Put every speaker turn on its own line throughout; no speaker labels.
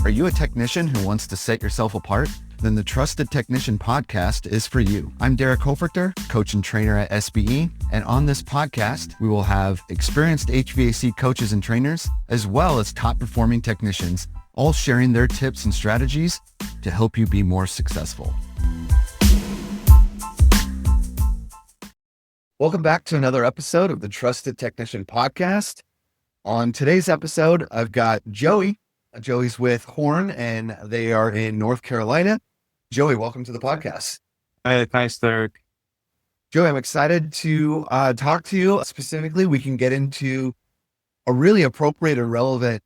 Are you a technician who wants to set yourself apart? Then the Trusted Technician podcast is for you. I'm Derek Hoferter, coach and trainer at SBE, and on this podcast, we will have experienced HVAC coaches and trainers, as well as top performing technicians, all sharing their tips and strategies to help you be more successful. Welcome back to another episode of the Trusted Technician podcast. On today's episode, I've got Joey. Joey's with Horne, and they are in North Carolina. Joey, welcome to the podcast.
Hey, thanks, Derek.
Joey, I'm excited to talk to you. Specifically, we can get into a really appropriate and relevant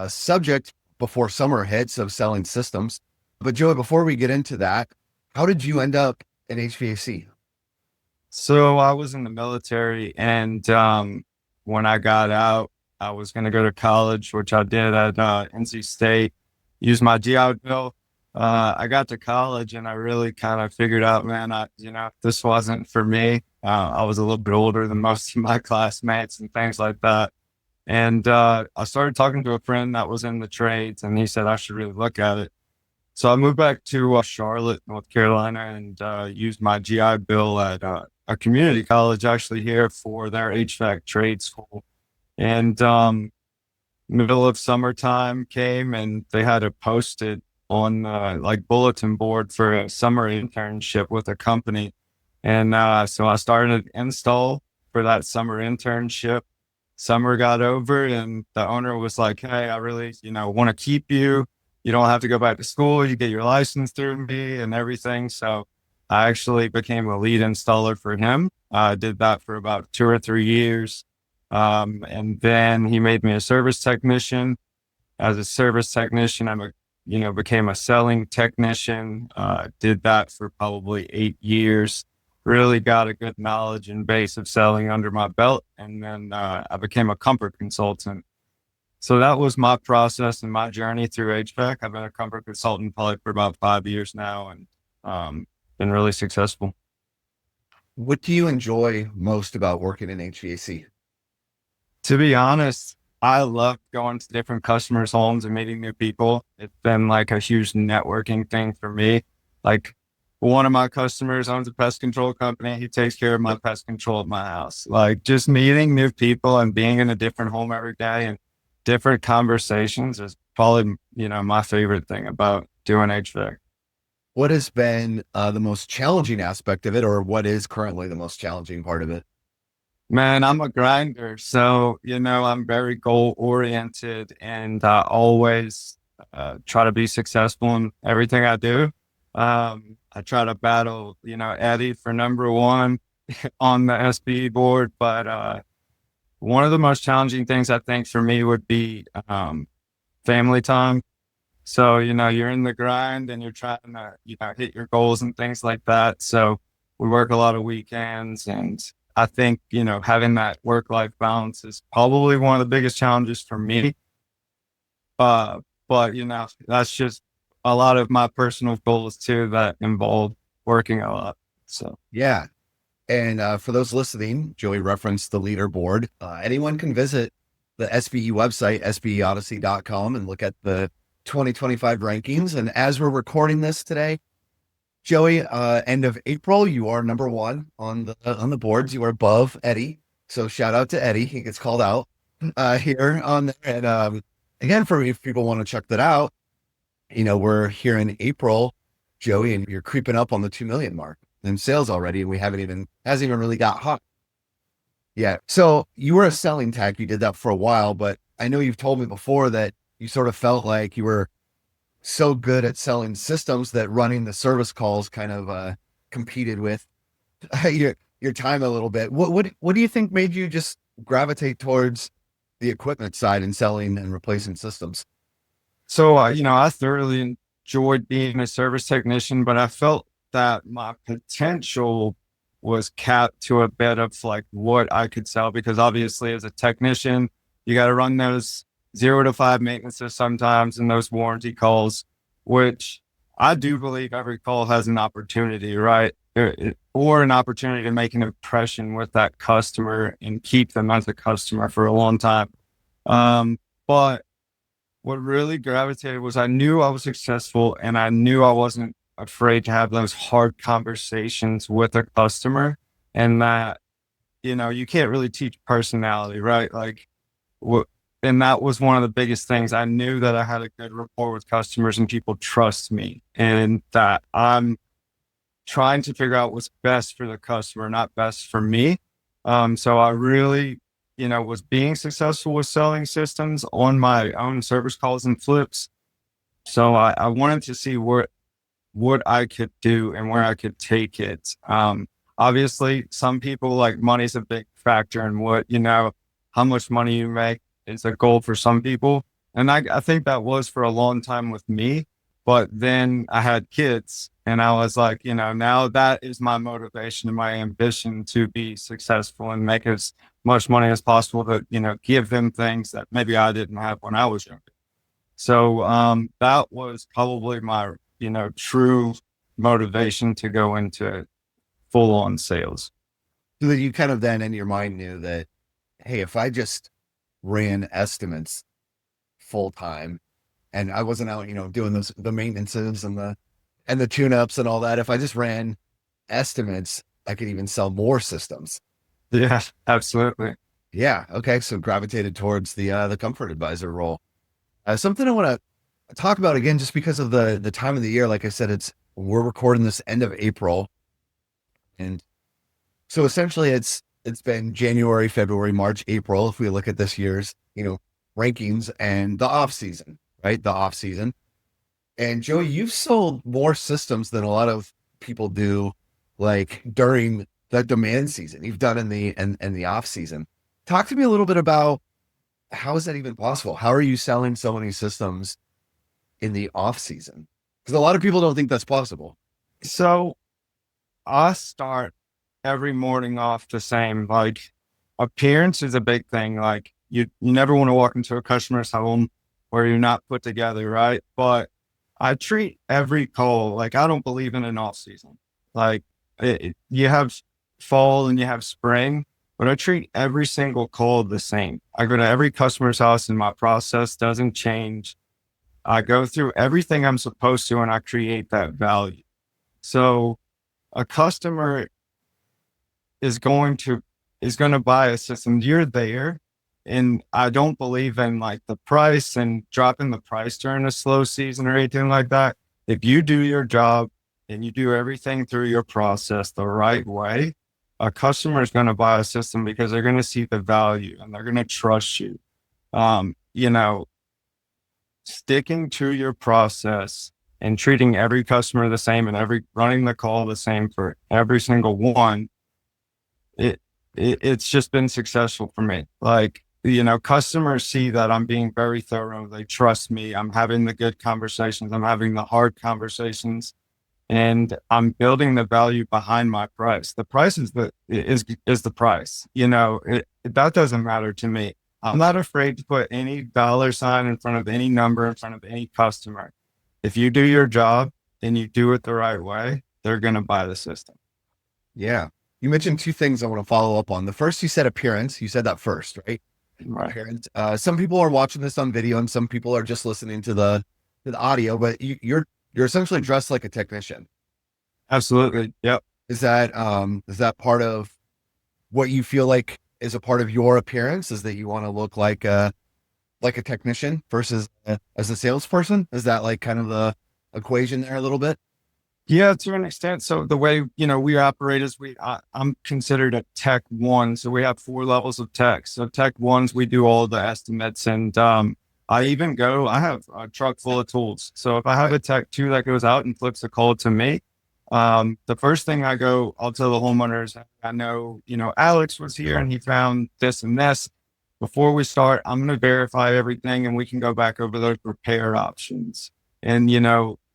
subject before summer hits of selling systems. But Joey, before we get into that, how did you end up in HVAC?
So I was in the military, and when I got out, I was going to go to college, which I did at NC State, use my GI Bill. I got to college and I really kind of figured out, man, this wasn't for me. I was a little bit older than most of my classmates and things like that. And I started talking to a friend that was in the trades, and he said I should really look at it. So I moved back to Charlotte, North Carolina, and used my GI Bill at a community college actually here for their HVAC trade school. And middle of summertime came, and they had it posted on bulletin board for a summer internship with a company. And so I started install for that summer internship. Summer got over, and the owner was like, hey, I really, want to keep you. You don't have to go back to school. You get your license through me and everything. So I actually became a lead installer for him. I did that for about 2 or 3 years. And then he made me a service technician. As a service technician, became a selling technician, did that for probably 8 years, really got a good knowledge and base of selling under my belt. And then, I became a comfort consultant. So that was my process and my journey through HVAC. I've been a comfort consultant probably for about 5 years now, and, been really successful.
What do you enjoy most about working in HVAC?
To be honest, I love going to different customers' homes and meeting new people. It's been like a huge networking thing for me. Like, one of my customers owns a pest control company. He takes care of my pest control at my house. Like, just meeting new people and being in a different home every day and different conversations is probably, my favorite thing about doing HVAC.
What has been the most challenging aspect of it, or what is currently the most challenging part of it?
Man, I'm a grinder. So, I'm very goal oriented, and I always try to be successful in everything I do. I try to battle, Eddie for number one on the SBE board. But one of the most challenging things I think for me would be family time. So, you're in the grind and you're trying to, hit your goals and things like that. So we work a lot of weekends, and I think, having that work-life balance is probably one of the biggest challenges for me. But, that's just a lot of my personal goals too that involve working a lot. So,
yeah. And for those listening, Joey referenced the leaderboard. Anyone can visit the SBE website, sbeodyssey.com, and look at the 2025 rankings. And as we're recording this today, Joey, end of April, you are number one on the boards. You are above Eddie. So shout out to Eddie. He gets called out here on there. And again, if people want to check that out, we're here in April, Joey, and you're creeping up on the 2 million mark in sales already. And we hasn't even really got hot. Yeah. So you were a selling tech. You did that for a while, but I know you've told me before that you sort of felt like you were so good at selling systems that running the service calls kind of competed with your time a little bit. What do you think made you just gravitate towards the equipment side and selling and replacing systems?
So, I thoroughly enjoyed being a service technician, but I felt that my potential was capped to a bit of like what I could sell, because obviously as a technician, you got to run those 0 to 5 maintenances sometimes and those warranty calls, which I do believe every call has an opportunity, right? Or an opportunity to make an impression with that customer and keep them as a customer for a long time. But what really gravitated was I knew I was successful and I knew I wasn't afraid to have those hard conversations with a customer, and that, you can't really teach personality, right? Like what, and that was one of the biggest things. I knew that I had a good rapport with customers and people trust me, and that I'm trying to figure out what's best for the customer, not best for me. So I really, was being successful with selling systems on my own service calls and flips. So I wanted to see what I could do and where I could take it. Obviously, some people, like, money's a big factor in how much money you make is a goal for some people. And I think that was for a long time with me. But then I had kids and I was like, now that is my motivation and my ambition to be successful and make as much money as possible to, give them things that maybe I didn't have when I was younger. So that was probably my, true motivation to go into full on sales.
So that you kind of then in your mind knew that, hey, if I just ran estimates full time and I wasn't out, doing the maintenances and the tune-ups and all that, if I just ran estimates, I could even sell more systems.
Yeah, absolutely.
Yeah. Okay. So gravitated towards the comfort advisor role. Something I want to talk about again, just because of the time of the year. Like I said, we're recording this end of April, and so essentially it's been January, February, March, April. If we look at this year's, rankings and the off season, right? The off season. And Joey, you've sold more systems than a lot of people do, like during the demand season. You've done in the off season. Talk to me a little bit about how is that even possible? How are you selling so many systems in the off season? Because a lot of people don't think that's possible.
So I start every morning off the same. Like, appearance is a big thing. Like, you never want to walk into a customer's home where you're not put together, right? But I treat every call like I don't believe in an off season. Like, you have fall and you have spring, but I treat every single call the same. I go to every customer's house and my process doesn't change. I go through everything I'm supposed to and I create that value. So a customer is going to buy a system. You're there. And I don't believe in, like, the price and dropping the price during a slow season or anything like that. If you do your job and you do everything through your process the right way, a customer is going to buy a system because they're going to see the value and they're going to trust you. You know, sticking to your process and treating every customer the same and running the call the same for every single one, it's just been successful for me. Like, customers see that I'm being very thorough. They trust me. I'm having the good conversations. I'm having the hard conversations, and I'm building the value behind my price. The price is the price. That doesn't matter to me. I'm not afraid to put any dollar sign in front of any number, in front of any customer. If you do your job and you do it the right way, they're going to buy the system.
Yeah. You mentioned two things I want to follow up on. The first, you said appearance. You said that first, right?
Right.
Appearance. Some people are watching this on video and some people are just listening to the audio, but you're essentially dressed like a technician.
Absolutely. Yep.
Is that part of what you feel like is a part of your appearance? Is that you want to look like a technician versus as a salesperson? Is that like kind of the equation there a little bit?
Yeah, to an extent. So the way, we operate is I'm considered a tech one. So we have 4 levels of tech. So tech ones, we do all the estimates, and I have a truck full of tools. So if I have a tech 2 that goes out and flips a call to me, the first thing I'll tell the homeowners, I know, Alex was here and he found this and this. Before we start, I'm going to verify everything and we can go back over those repair options. And,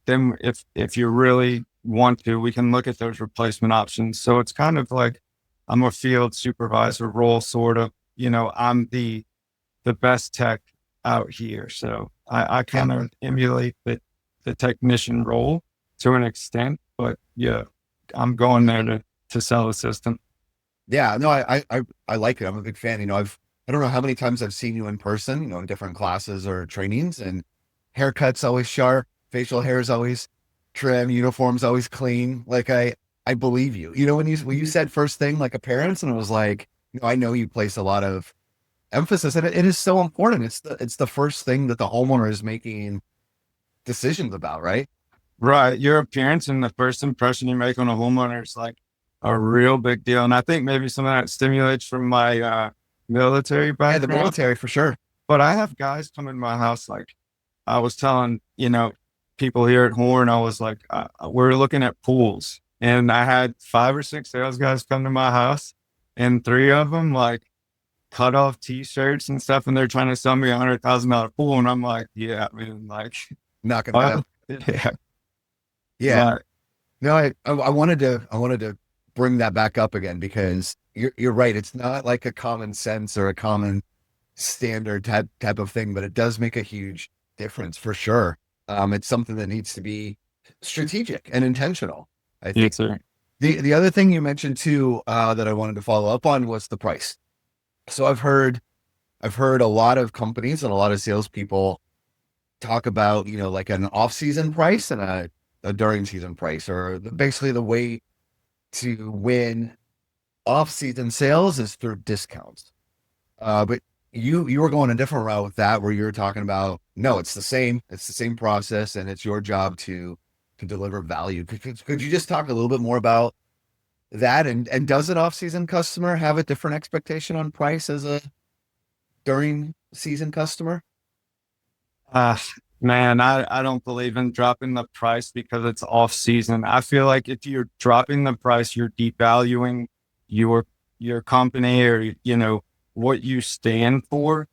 then if you really want to, we can look at those replacement options. So it's kind of like I'm a field supervisor role, sort of. I'm the best tech out here. So I kind of emulate the technician role to an extent, but yeah, I'm going there to sell a system.
Yeah, no, I like it. I'm a big fan. I've I don't know how many times I've seen you in person, in different classes or trainings, and haircut's always sharp, facial hair is always trim, uniform's always clean. Like I believe you. When you said first thing like appearance, and it was like, I know you place a lot of emphasis, and it is so important. It's the first thing that the homeowner is making decisions about, right?
Right. Your appearance and the first impression you make on a homeowner is like a real big deal. And I think maybe some of that stimulates from my military
Yeah, the
background.
military for sure.
But I have guys come in my house, like I was telling, people here at Horne, I was like, we're looking at pools. And I had 5 or 6 sales guys come to my house, and 3 of them like cut off t-shirts and stuff. And they're trying to sell me $100,000 pool. And I'm like, yeah, I mean, like,
Not gonna happen.
yeah.
Yeah.
But
No, I wanted to bring that back up again because you're right. It's not like a common sense or a common standard type of thing, but it does make a huge difference for sure. It's something that needs to be strategic and intentional. I think
yes, sir.
the other thing you mentioned too, that I wanted to follow up on was the price. So I've heard a lot of companies and a lot of salespeople talk about, like an off-season price and a during season price, or basically the way to win off-season sales is through discounts. But you were going a different route with that, where you're talking about, no, it's the same process, and it's your job to deliver value. Could you just talk a little bit more about that? And does an off-season customer have a different expectation on price as a during season customer?
Uh, Man, I don't believe in dropping the price because it's off season. I feel like if you're dropping the price, you're devaluing your your company, or what you stand for.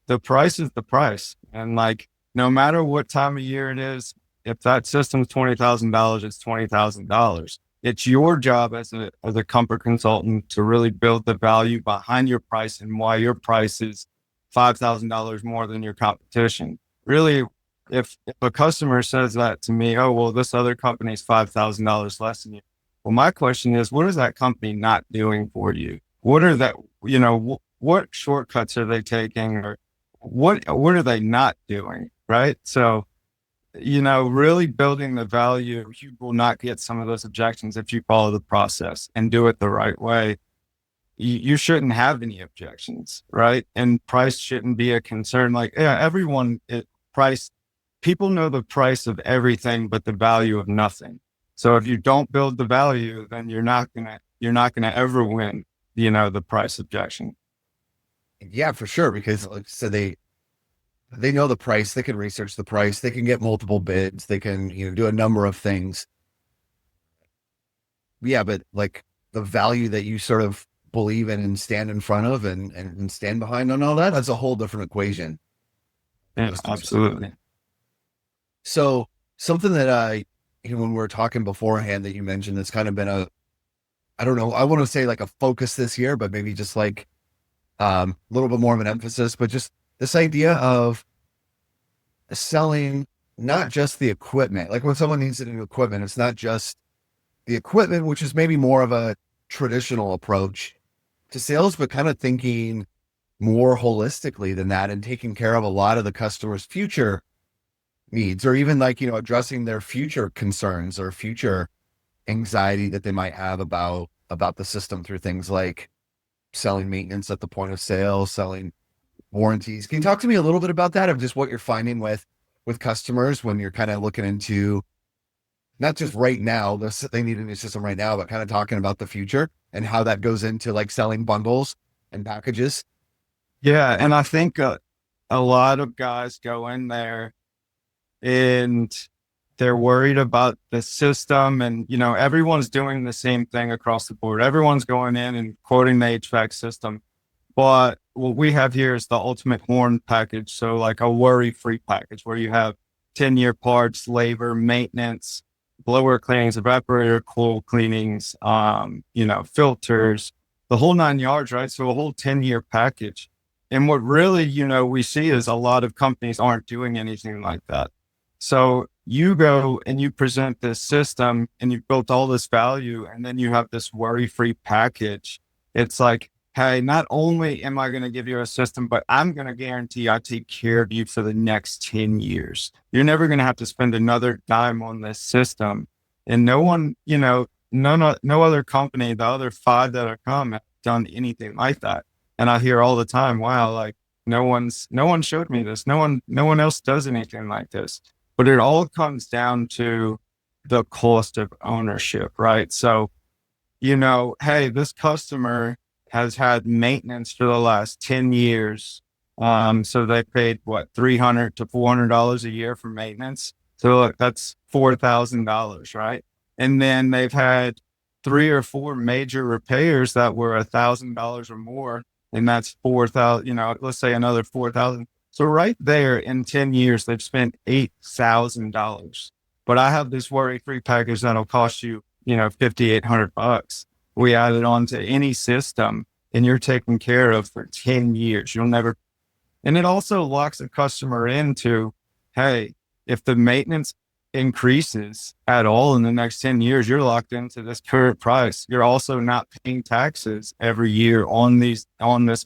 The price is the price. And like, no matter what time of year it is, if that system's $20,000, it's $20,000. It's your job as a comfort consultant to really build the value behind your price and why your price is $5,000 more than your competition. Really, if a customer says that to me, oh, well, this other company's $5,000 less than you. Well, my question is, what is that company not doing for you? What are that, what shortcuts are they taking, or what are they not doing? Right. So, really building the value, you will not get some of those objections if you follow the process and do it the right way. You shouldn't have any objections, right? And price shouldn't be a concern. Like, yeah, price, people know the price of everything, but the value of nothing. So if you don't build the value, then you're not gonna ever win, the price objection.
Yeah, for sure. Because like I said, they know the price, they can research the price, they can get multiple bids, they can, do a number of things. Yeah, but like the value that you sort of believe in and stand in front of and stand behind on all that's a whole different equation.
Yeah, absolutely.
So something that when we were talking beforehand that you mentioned that's kind of been I don't know, I want to say like a focus this year, but maybe just like a little bit more of an emphasis, but just this idea of selling not just the equipment. Like when someone needs a new equipment, it's not just the equipment, which is maybe more of a traditional approach to sales, but kind of thinking more holistically than that and taking care of a lot of the customer's future needs, or even like, addressing their future concerns or future anxiety that they might have about the system through things like selling maintenance at the point of sale, selling warranties. Can you talk to me a little bit about that, of just what you're finding with customers when you're kind of looking into not just right now, they need a new system right now, but kind of talking about the future and how that goes into like selling bundles and packages?
Yeah, and I think a lot of guys go in there and they're worried about the system, and everyone's doing the same thing across the board. Everyone's going in and quoting the HVAC system. But what we have here is the ultimate Horne package. So like a worry-free package where you have 10-year parts, labor, maintenance, blower cleanings, evaporator coil cleanings, filters, the whole 9 yards, right? So a whole 10-year package. And what really, we see is a lot of companies aren't doing anything like that. So you go and you present this system and you've built all this value, and then you have this worry-free package. It's like, hey, not only am I going to give you a system, but I'm going to guarantee I take care of you for the next 10 years. You're never going to have to spend another dime on this system. And no one, no other company, the other five that are come have done anything like that. And I hear all the time, wow, like no one showed me this. No one else does anything like this. But it all comes down to the cost of ownership, right? So, hey, this customer has had maintenance for the last 10 years. So they paid what, $300 to $400 a year for maintenance. So look, that's $4,000, right? And then they've had 3 or 4 major repairs that were $1,000 or more. And that's 4,000, let's say another 4,000. So right there in 10 years, they've spent $8,000. But I have this worry-free package that'll cost you, $5,800. We add it on to any system and you're taken care of for 10 years. You'll never, and it also locks the customer into, hey, if the maintenance increases at all in the next 10 years, you're locked into this current price. You're also not paying taxes every year on this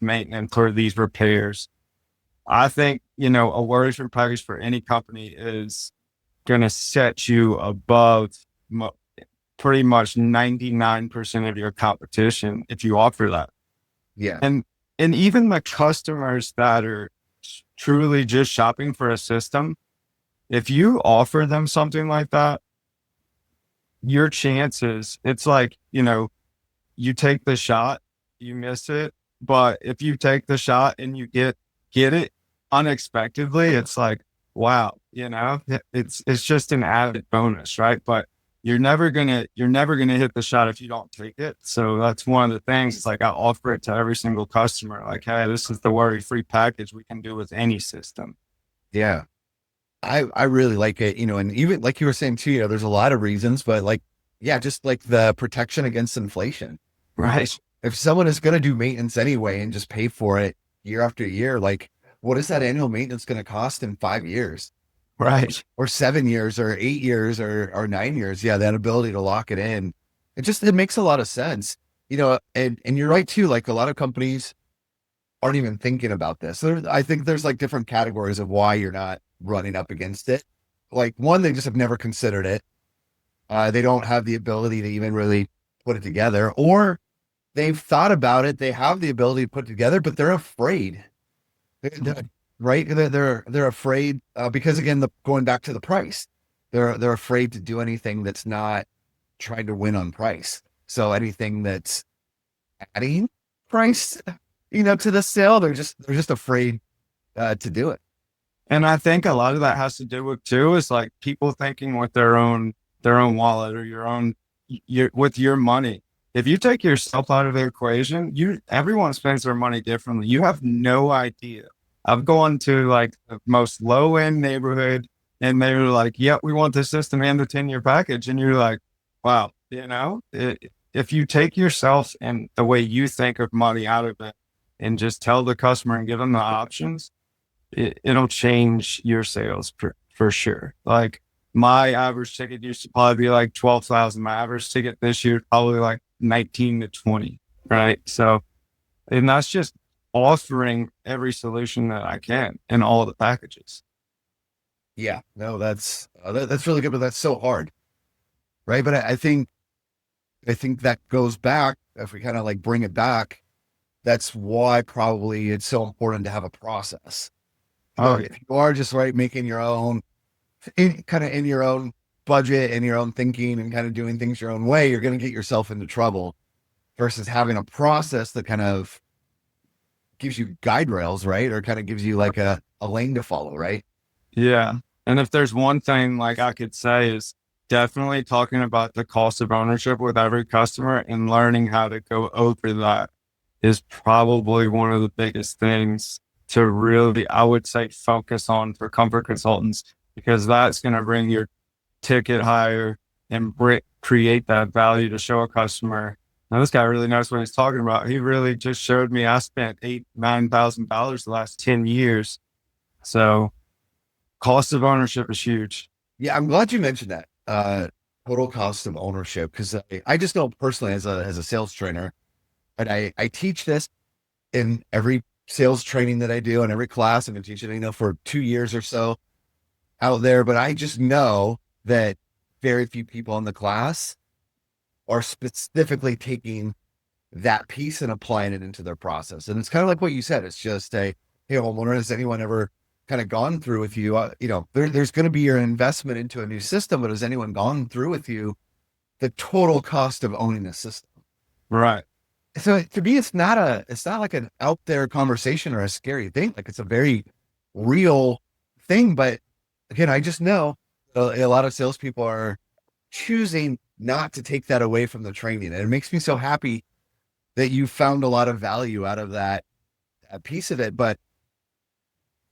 maintenance or these repairs. I think, a worry-free package for any company is going to set you above pretty much 99% of your competition if you offer that.
Yeah.
And even the customers that are truly just shopping for a system, if you offer them something like that, your chances, it's like, you take the shot, you miss it. But if you take the shot and you get it unexpectedly, it's like, wow, it's just an added bonus, right? But you're never gonna hit the shot if you don't take it. So that's one of the things. It's like I offer it to every single customer. Like, hey, this is the worry-free package we can do with any system.
Yeah. I really like it, and even like you were saying too, there's a lot of reasons, but like, yeah, just like the protection against inflation.
Right.
If someone is going to do maintenance anyway and just pay for it year after year, like what is that annual maintenance going to cost in 5 years?
Right.
Or 7 years or 8 years or 9 years. Yeah. That ability to lock it in. It makes a lot of sense, and you're right too. Like a lot of companies aren't even thinking about this. I think there's like different categories of why you're not running up against it. Like one, they just have never considered it. They don't have the ability to even really put it together, or they've thought about it. They have the ability to put it together, but they're afraid. Right? They're afraid because again, going back to the price, they're afraid to do anything that's not trying to win on price. So anything that's adding price, to the sale, they're just afraid to do it.
And I think a lot of that has to do with too is like people thinking with their own wallet or with your money. If you take yourself out of the equation, everyone spends their money differently. You have no idea. I've gone to like the most low end neighborhood and they were like, yep, we want the system and the 10-year package. And you're like, wow, if you take yourself and the way you think of money out of it and just tell the customer and give them the options, it'll change your sales for sure. Like my average ticket used to probably be like 12,000. My average ticket this year, probably like 19 to 20. Right. So, and that's just offering every solution that I can in all of the packages.
Yeah, no, that's really good, but that's so hard. Right. But I think that goes back, if we kind of like bring it back, that's why probably it's so important to have a process. If you are just making your own, in your own budget and your own thinking and kind of doing things your own way, you're going to get yourself into trouble versus having a process that kind of gives you guide rails, right? Or kind of gives you like a lane to follow, right?
Yeah. And if there's one thing like I could say is definitely talking about the cost of ownership with every customer and learning how to go over that is probably one of the biggest things to really, I would say, focus on for comfort consultants, because that's going to bring your ticket higher and create that value to show a customer. Now, this guy really knows what he's talking about. He really just showed me I spent $9,000 the last 10 years. So cost of ownership is huge.
Yeah, I'm glad you mentioned that. Total cost of ownership, because I just know personally as a sales trainer, and I teach this. in every sales training that I do and every class. I've been teaching, for 2 years or so out there, but I just know that very few people in the class are specifically taking that piece and applying it into their process. And it's kind of like what you said. It's just hey, homeowner, has anyone ever kind of gone through with you? There's going to be your investment into a new system, but has anyone gone through with you the total cost of owning a system?
Right.
So to me, it's not like an out there conversation or a scary thing. Like it's a very real thing. But again, I just know a lot of salespeople are choosing not to take that away from the training. And it makes me so happy that you found a lot of value out of that piece of it. But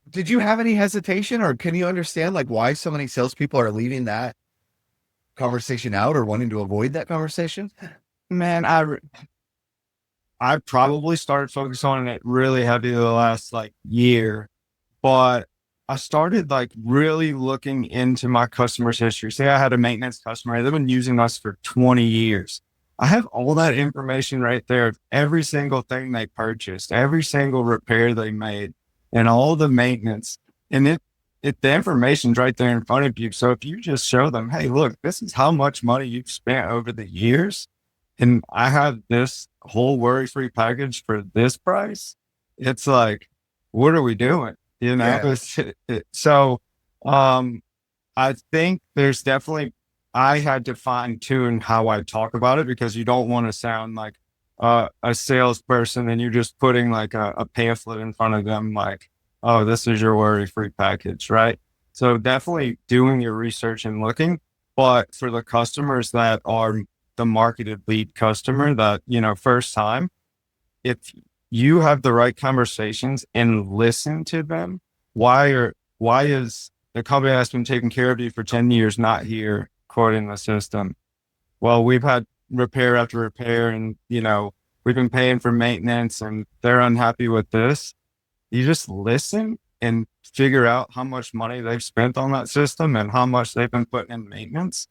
did you have any hesitation, or can you understand like why so many salespeople are leaving that conversation out or wanting to avoid that conversation?
Man, I probably started focusing on it really heavy the last like year, but I started like really looking into my customer's history. Say I had a maintenance customer, they've been using us for 20 years. I have all that information right there of every single thing they purchased, every single repair they made, and all the maintenance. And the information's right there in front of you. So if you just show them, hey, look, this is how much money you've spent over the years, and I have this whole worry-free package for this price, it's like, what are we doing?
Yeah.
So, I think there's definitely, I had to fine tune how I talk about it, because you don't want to sound like a salesperson and you're just putting like a pamphlet in front of them, like, oh, this is your worry-free package, right? So definitely doing your research and looking, but for the customers that are the marketed lead customer that, first time, if you have the right conversations and listen to them, why is the company that's been taking care of you for 10 years not here quoting the system? Well, we've had repair after repair, and, we've been paying for maintenance and they're unhappy with this. You just listen and figure out how much money they've spent on that system and how much they've been putting in maintenance.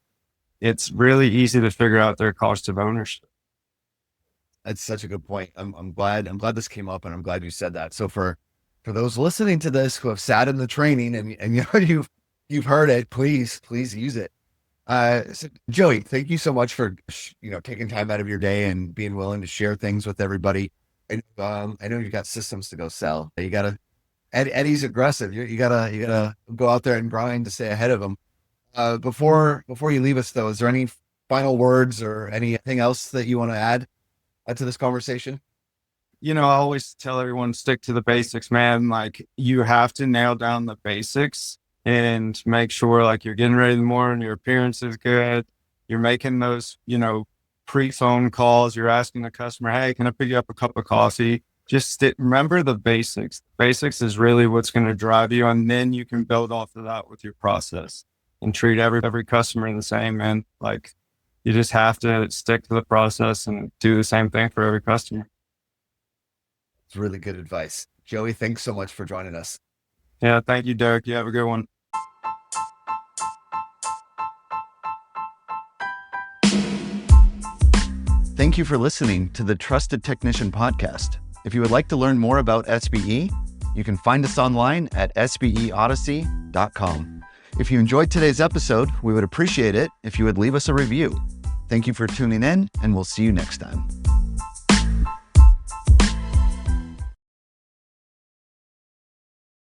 It's really easy to figure out their cost of ownership.
That's such a good point. I'm glad this came up, and I'm glad you said that. So for those listening to this who have sat in the training and you've heard it, please use it. So Joey, thank you so much for taking time out of your day and being willing to share things with everybody. And I know you've got systems to go sell. You gotta Eddie's aggressive. You gotta go out there and grind to stay ahead of him. Before you leave us though, is there any final words or anything else that you want to add to this conversation?
I always tell everyone, stick to the basics, man. Like, you have to nail down the basics and make sure like you're getting ready in the morning, your appearance is good. You're making those, pre-phone calls. You're asking the customer, hey, can I pick you up a cup of coffee? Just remember the basics. Basics is really what's going to drive you. And then you can build off of that with your process and treat every customer the same, man. Like, you just have to stick to the process and do the same thing for every customer.
It's really good advice. Joey, thanks so much for joining us.
Yeah. Thank you, Derek. You have a good one.
Thank you for listening to the Trusted Technician Podcast. If you would like to learn more about SBE, you can find us online at sbeodyssey.com. If you enjoyed today's episode, we would appreciate it if you would leave us a review. Thank you for tuning in, and we'll see you next time.